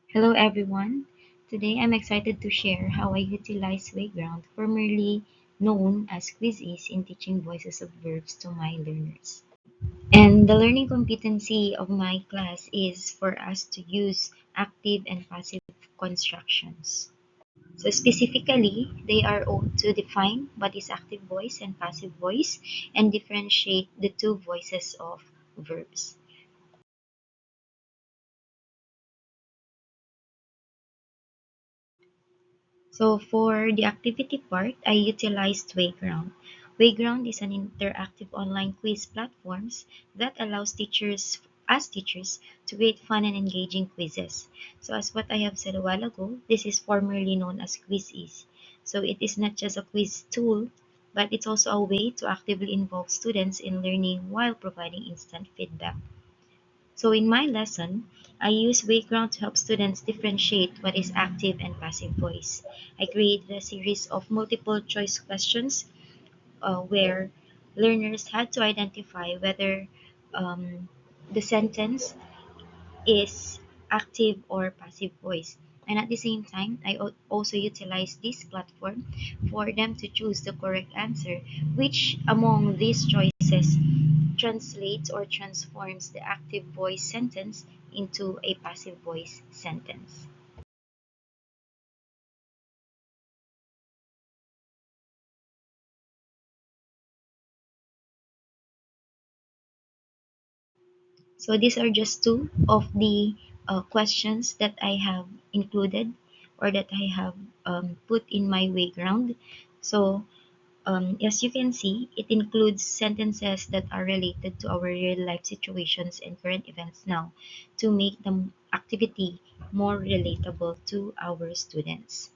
Hello everyone. Today I'm excited to share how I utilize Wayground, formerly known as Quizzes, in teaching voices of verbs to my learners. And the learning competency of my class is for us to use active and passive constructions. So specifically, they are all to define what is active voice and passive voice and differentiate the two voices of verbs. So for the activity part, I utilized Wayground. Wayground is an interactive online quiz platforms that allows teachers to create fun and engaging quizzes. So as what I have said a while ago, this is formerly known as Quizzes. So it is not just a quiz tool, but it's also a way to actively involve students in learning while providing instant feedback. So in my lesson, I use Wayground to help students differentiate what is active and passive voice. I created a series of multiple choice questions where learners had to identify whether um, the sentence is active or passive voice. And at the same time, I also utilize this platform for them to choose the correct answer, which among these choices translates or transforms the active voice sentence into a passive voice sentence. So these are just two of the questions that I have included or that I have put in my Wayground. So as you can see, it includes sentences that are related to our real life situations and current events now to make the activity more relatable to our students.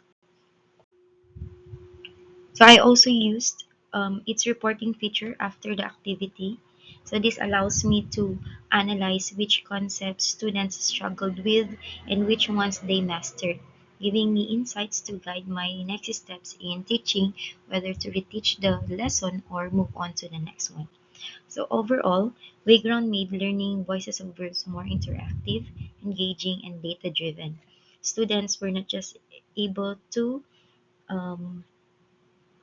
So I also used its reporting feature after the activity. So this allows me to analyze which concepts students struggled with and which ones they mastered, giving me insights to guide my next steps in teaching, whether to reteach the lesson or move on to the next one. So overall, Wayground made learning voices of verbs more interactive, engaging, and data-driven. Students were not just able to um,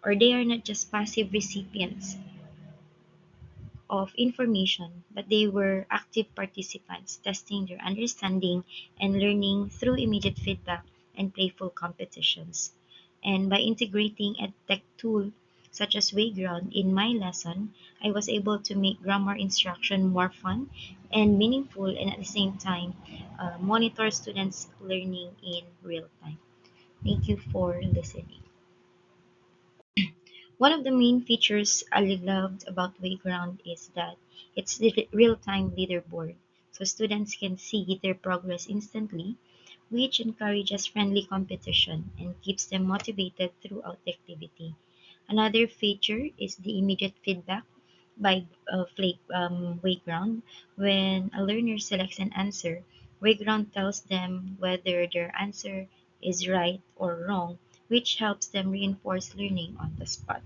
or they are not just passive recipients of information, but they were active participants, testing their understanding and learning through immediate feedback and playful competitions. And by integrating a tech tool such as Wayground in my lesson, I was able to make grammar instruction more fun and meaningful, and at the same time, monitor students' learning in real time. Thank you for listening. One of the main features I loved about Wayground is that it's the real-time leaderboard, so students can see their progress instantly, which encourages friendly competition and keeps them motivated throughout the activity. Another feature is the immediate feedback by Wayground. When a learner selects an answer, Wayground tells them whether their answer is right or wrong, which helps them reinforce learning on the spot.